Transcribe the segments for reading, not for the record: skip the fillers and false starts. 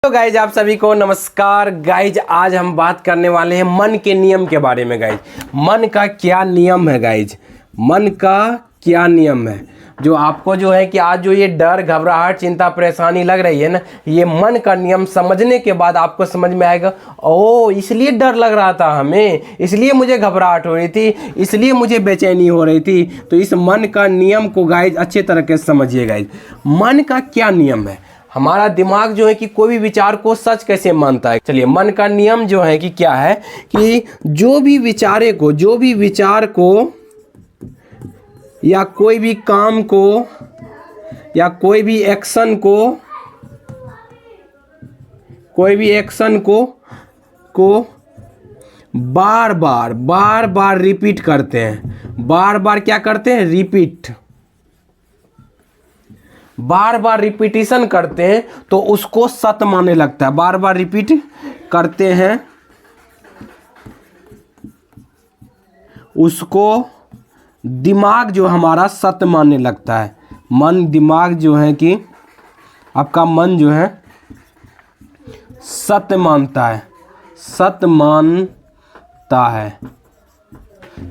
तो गाइज आप सभी को नमस्कार। गाइज आज हम बात करने वाले हैं मन के नियम के बारे में। गाइज मन का क्या नियम है? गाइज मन का क्या नियम है जो आपको जो है कि आज जो ये डर, घबराहट, चिंता, परेशानी लग रही है ना, ये मन का नियम समझने के बाद आपको समझ में आएगा। ओ इसलिए डर लग रहा था हमें, इसलिए मुझे घबराहट हो रही थी, इसलिए मुझे बेचैनी हो रही थी। तो इस मन का नियम को गाइज अच्छे तरीके से समझिए। गाइज मन का क्या नियम है? हमारा दिमाग जो है कि कोई भी विचार को सच कैसे मानता है। चलिए मन का नियम जो है कि क्या है कि जो भी विचार को या कोई भी काम को या कोई भी एक्शन को बार बार रिपीट करते हैं। बार बार क्या करते हैं? बार बार रिपीटिशन करते हैं तो उसको सत्य मानने लगता है। बार बार रिपीट करते हैं उसको दिमाग जो हमारा सत्य मानने लगता है। दिमाग जो है कि आपका मन जो है सत्य मानता है,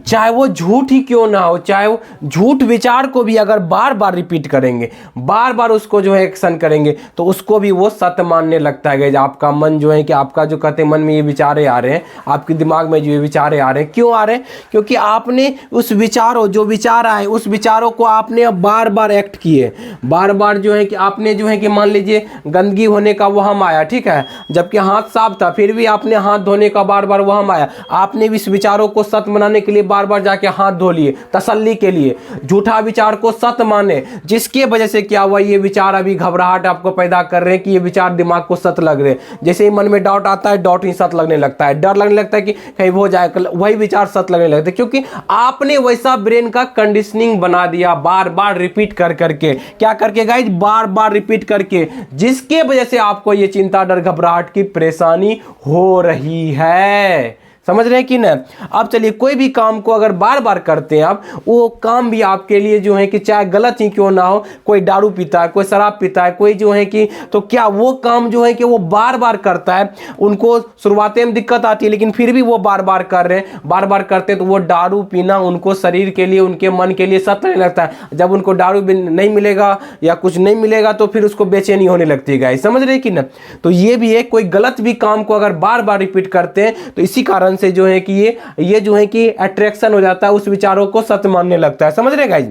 चाहे वो झूठ ही क्यों ना हो। चाहे वो झूठ विचार को भी अगर बार बार रिपीट करेंगे, बार बार उसको जो है एक्शन करेंगे तो उसको भी वो सत्य मानने लगता है। गाइस आपका मन जो है कि आपका जो कहते हैं मन में ये विचारे आ रहे हैं, आपके दिमाग में जो ये विचारे आ रहे हैं, क्यों आ रहे हैं? क्योंकि आपने उस जो विचार आए उस विचारों को आपने अब बार बार एक्ट किए। बार बार जो है कि आपने जो है कि मान लीजिए गंदगी होने का वहम आया, ठीक है, जबकि हाथ साफ था फिर भी आपने हाथ धोने का बार बार वहम आया। आपने इस विचारों को सत्य बनाने के लिए बार बार जाके हाथ धो लिए तसल्ली के लिए। झूठा विचार को सत्य माने, जिसके वजह से क्या हुआ, ये विचार अभी घबराहट आपको पैदा कर रहे हैं कि ये विचार दिमाग को सत्य लग रहे हैं। जैसे ही मन में डाउट आता है, डाउट ही सत्य लगने लगता है, डर लगने लगता है कि कहीं हो जाए, वही विचार सत्य लगने लगता है, क्योंकि आपने वैसा ब्रेन का कंडीशनिंग बना दिया बार बार रिपीट कर करके। क्या करके गाइज? बार बार रिपीट करके, जिसके वजह से आपको ये चिंता, डर, घबराहट की परेशानी हो रही है। समझ रहे हैं कि ना? अब चलिए कोई भी काम को अगर बार बार करते हैं आप, वो काम भी आपके लिए जो है कि चाहे गलत ही क्यों ना हो, कोई दारू पीता है, कोई शराब पीता है, कोई जो है कि, तो क्या वो काम जो है कि वो बार बार करता है, उनको शुरुआत में दिक्कत आती है लेकिन फिर भी वो बार बार कर रहे हैं, बार बार करते हैं, तो वो दारू पीना उनको शरीर के लिए, उनके मन के लिए सत्य नहीं लगता है। जब उनको दारू नहीं मिलेगा या कुछ नहीं मिलेगा तो फिर उसको बेचैनी होने लगती है। गाइस समझ रहे हैं कि ना? तो ये भी है, कोई गलत भी काम को अगर बार बार रिपीट करते हैं तो इसी कारण से जो है कि ये जो है कि अट्रैक्शन हो जाता है, उस विचारों को सत्य मानने लगता है। समझ रहे गाइस?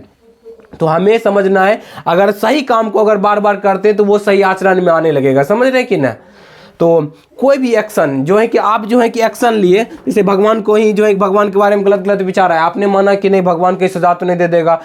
तो हमें समझना है, अगर सही काम को अगर बार बार करते हैं तो वो सही आचरण में आने लगेगा। समझ रहे कि ना? तो कोई भी एक्शन जो है कि आप जो है कि एक्शन लिए, जैसे भगवान को ही जो है भगवान के बारे में गलत विचार है, आपने माना कि नहीं भगवान को सजा तो नहीं दे देगा,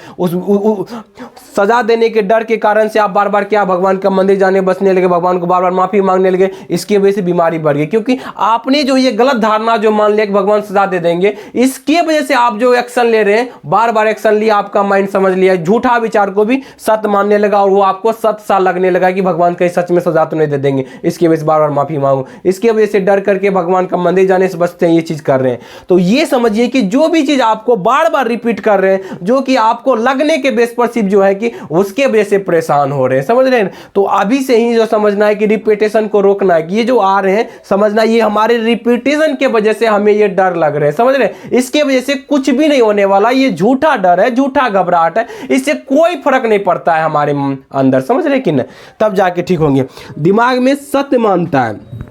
सजा देने के डर के कारण से आप बार बार क्या भगवान का मंदिर जाने बसने लगे, भगवान को बार बार माफी मांगने लगे। इसकी वजह से बीमारी बढ़ गई, क्योंकि आपने जो ये गलत धारणा जो मान लिया कि भगवान सजा दे देंगे, इसके वजह से आप जो एक्शन ले रहे हैं, बार बार एक्शन लिया, आपका माइंड समझ लिया, झूठा विचार को भी सत्य मानने लगा और वो आपको सत्य सा लगने लगा कि भगवान कहीं सच में सजा तो नहीं दे देंगे, इसकी वजह से बार बार माफी मांगो। इसके वजह से डर करके भगवान का मंदिर जाने से बचते हैं, ये चीज कर रहे हैं। तो ये समझिए कि जो भी चीज आपको बार बार रिपीट कर रहे हैं, जो कि आपको लगने के बेस पर सिर्फ जो है कि उसके वजह से परेशान हो रहे हैं। समझ रहे हैं? तो अभी से ही जो समझना है कि रिपीटेशन को रोकना है, कि ये जो आ रहे हैं समझना, ये हमारे रिपीटेशन के वजह से हमें ये डर लग रहे हैं। समझ रहे हैं? इसके वजह से कुछ भी नहीं होने वाला, ये झूठा डर है, झूठा घबराहट है, इससे कोई फर्क नहीं पड़ता है हमारे अंदर। समझ रहे हैं कि नहीं? तब जाके ठीक होंगे। दिमाग में सत्य मानता है।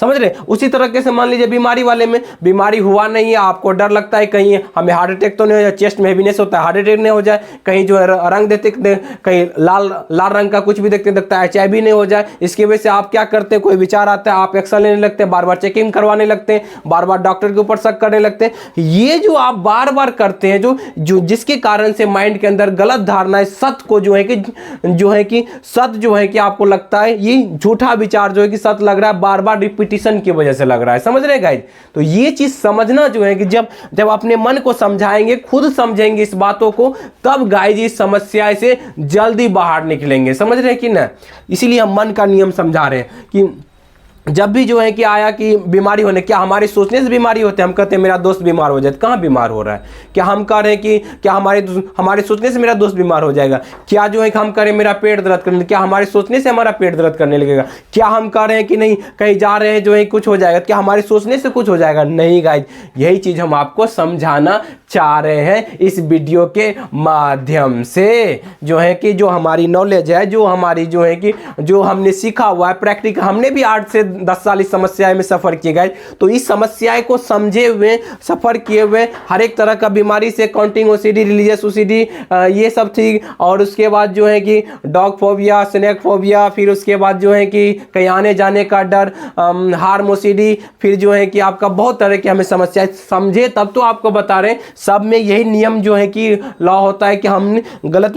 समझ रहे? उसी तरीके से मान लीजिए बीमारी वाले में, बीमारी हुआ नहीं है, आपको डर लगता है कहीं हमें हार्ट अटैक तो नहीं हो जाए, चेस्ट में हेवीनेस होता है, हार्ट अटैक नहीं हो जाए, कहीं जो है रंग देते कहीं लाल रंग का कुछ भी देखते है, HIV नहीं हो जाए। इसकी वजह से आप क्या करते हैं, कोई विचार आता है, आप एक्शन लेने लगते हैं, बार बार चेकिंग करवाने लगते हैं, बार बार डॉक्टर के ऊपर शक करने लगते हैं। ये जो आप बार बार करते हैं, जो जिसके कारण से माइंड के अंदर गलत धारणाएं, सत्य को जो है कि सत्य जो है कि आपको लगता है, ये झूठा विचार जो है कि सत्य लग रहा है, बार बार रिपीट की वजह से लग रहा है। समझ रहे गाइस? तो ये चीज समझना जो है कि जब अपने मन को समझाएंगे, खुद समझेंगे इस बातों को, तब गाइस इस समस्या से जल्दी बाहर निकलेंगे। समझ रहे कि ना? इसीलिए हम मन का नियम समझा रहे हैं कि जब भी जो है कि आया कि बीमारी होने, क्या हमारे सोचने से बीमारी होते हैं? हम कहते हैं मेरा दोस्त बीमार हो जाए, कहाँ बीमार हो रहा है? क्या हम कह रहे हैं कि क्या हमारे सोचने से मेरा दोस्त बीमार हो जाएगा? क्या जो है कि हम करें मेरा पेट दर्द करने, क्या हमारे सोचने से हमारा पेट दर्द करने लगेगा? क्या हम कह रहे हैं कि नहीं कहीं जा रहे हैं जो है कुछ हो जाएगा, क्या हमारे सोचने से कुछ हो जाएगा? नहीं गाइज, यही चीज़ हम आपको समझाना चाह रहे हैं इस वीडियो के माध्यम से, जो है कि जो हमारी नॉलेज है, जो हमारी जो है कि जो हमने सीखा हुआ है प्रैक्टिकल, हमने भी 8 से 10 साल इस समस्याएं में सफ़र किए गए, तो इस समस्याएं को समझे हुए, सफ़र किए हुए, हर एक तरह का बीमारी से काउंटिंग ओसीडी, रिलीजियस ओसीडी, ये सब थी, और उसके बाद जो है कि डॉग फोबिया, स्नैक फोबिया, फिर उसके बाद जो है कि कहीं आने जाने का डर, हार्म ओसीडी, फिर जो है कि आपका बहुत तरह की हमें समस्याएं समझे, तब तो आपको बता रहे हैं। सब में यही नियम जो है कि लॉ होता है कि हम गलत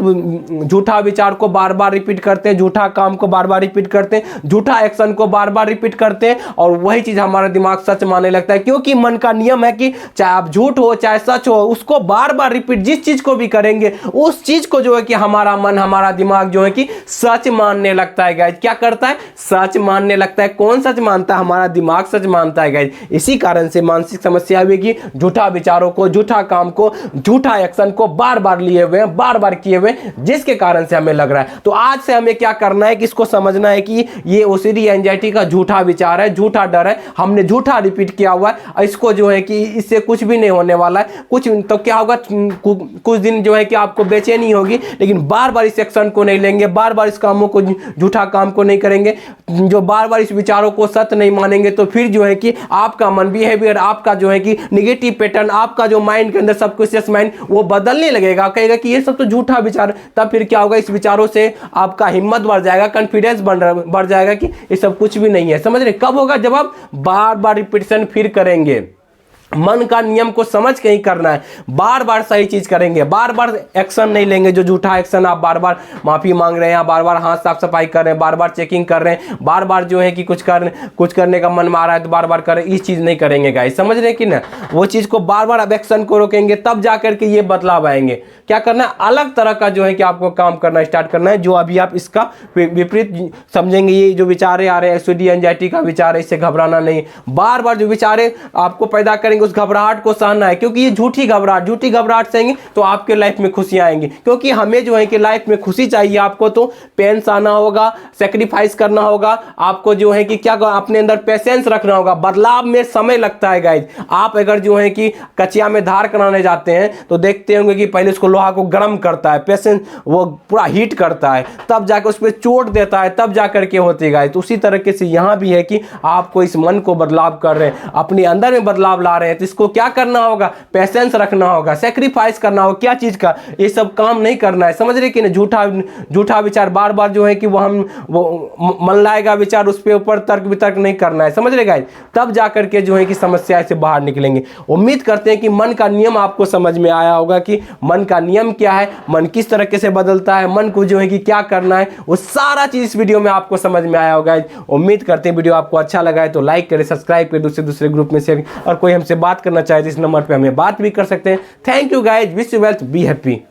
झूठा विचार को बार बार रिपीट करते हैं, झूठा काम को बार बार रिपीट करते हैं, झूठा एक्शन को बार बार रिपीट करते हैं, और वही चीज हमारा दिमाग सच मानने लगता है, क्योंकि मन का नियम है कि चाहे आप झूठ हो चाहे सच हो, उसको बार बार रिपीट जिस चीज को भी करेंगे उस चीज को जो है कि हमारा मन, हमारा दिमाग जो है कि सच मानने लगता है गाइज। क्या करता है? सच मानने लगता है। कौन सच मानता है? हमारा दिमाग सच मानता है गाइज। इसी कारण से मानसिक समस्या हुई कि झूठा विचारों को, झूठा काम को, झूठा एक्शन को बार बार लिए हुए हैं, बार बार किए हुए, जिसके कारण से हमें लग रहा है। तो आज से हमें क्या करना है कि इसको समझना है कि ये ओसीडी एंजाइटी का झूठा विचार है, झूठा डर है, हमने झूठा रिपीट किया हुआ है। इसको जो है कि इससे कुछ भी नहीं होने वाला है। कुछ तो क्या होगा, कुछ दिन जो है कि आपको बेचैनी होगी, लेकिन बार बार इस एक्शन को नहीं लेंगे, बार बार इस कामों को, झूठा काम को नहीं करेंगे, जो बार बार इस विचारों को सत्य नहीं मानेंगे, तो फिर जो है कि आपका मन, बिहेवियर, आपका जो है कि निगेटिव पैटर्न, आपका जो माइंड के अंदर सबकॉन्शियस माइंड, वो बदलने लगेगा, कहेगा कि ये सब तो झूठा विचार। तब फिर क्या होगा, इस विचारों से आपका हिम्मत बढ़ जाएगा, कॉन्फिडेंस बढ़ जाएगा कि ये सब कुछ भी नहीं है। समझ रहे? कब होगा? जब आप बार बार रिपीटेशन फिर करेंगे। मन का नियम को समझ के ही करना है, बार बार सही चीज करेंगे, बार बार एक्शन नहीं लेंगे जो झूठा एक्शन, आप बार बार माफी मांग रहे हैं, बार बार हाथ साफ सफाई कर रहे हैं, बार बार चेकिंग कर रहे हैं, बार बार जो है कि कुछ करने का मन में आ रहा है तो बार बार कर रहे हैं, इस चीज नहीं करेंगे गाइस। समझ रहे हैं कि ना? वो चीज को बार बार अब एक्शन को रोकेंगे, तब जाकर के ये बदलाव आएंगे। क्या करना है? अलग तरह का जो है कि आपको काम करना स्टार्ट करना है, जो अभी आप इसका विपरीत समझेंगे। ये जो विचारे आ रहे हैं, ओसीडी एंजाइटी का विचार है, इससे घबराना नहीं। बार बार जो विचारे आपको पैदा करेंगे उस घबराहट को सहना है, क्योंकि ये झूठी घबराहट सहेंगे तो आपके लाइफ में खुशियां आएंगी। क्योंकि हमें जो है कि लाइफ में खुशी चाहिए, आपको तो पेन सहना होगा, सेक्रीफाइस करना होगा, आपको जो है कि क्या अपने अंदर पेशेंस रखना होगा। बदलाव में समय लगता है गाइज। आप अगर जो है कि कचिया में धार कराने जाते हैं तो देखते होंगे कि पहले उसको लोहा को गर्म करता है, पेशेंस वो पूरा हीट करता है, तब जाकर उस पर चोट देता है, तब जाकर के होती है गाइज। तो उसी तरीके से यहाँ भी है कि आपको इस मन को बदलाव कर रहे हैं, अपने अंदर में बदलाव ला रहे हैं, तो इसको क्या करना होगा? पेशेंस रखना होगा, सेक्रीफाइस करना होगा। क्या चीज का? ये सब काम नहीं करना है। समझ रहे कि नहीं? झूठा विचार बार बार जो है कि वो मन लाएगा विचार, उस पे ऊपर तर्क वितर्क नहीं करना है। समझ रहे गाइस? तब जाकर के जो है कि समस्या से बाहर निकलेंगे। उम्मीद करते हैं कि मन का नियम आपको समझ में आया होगा कि मन का नियम क्या है, मन किस तरीके से बदलता है, मन को जो है कि क्या करना है, वो सारा चीज इस वीडियो में आपको समझ में आया होगा। उम्मीद करते हैं वीडियो आपको अच्छा लगा है तो लाइक करें, सब्सक्राइब करें, दूसरे ग्रुप में शेयर, और कोई हमसे बात करना चाहे तो इस नंबर पे हमें बात भी कर सकते हैं। Thank you guys, wish you wealth, be happy.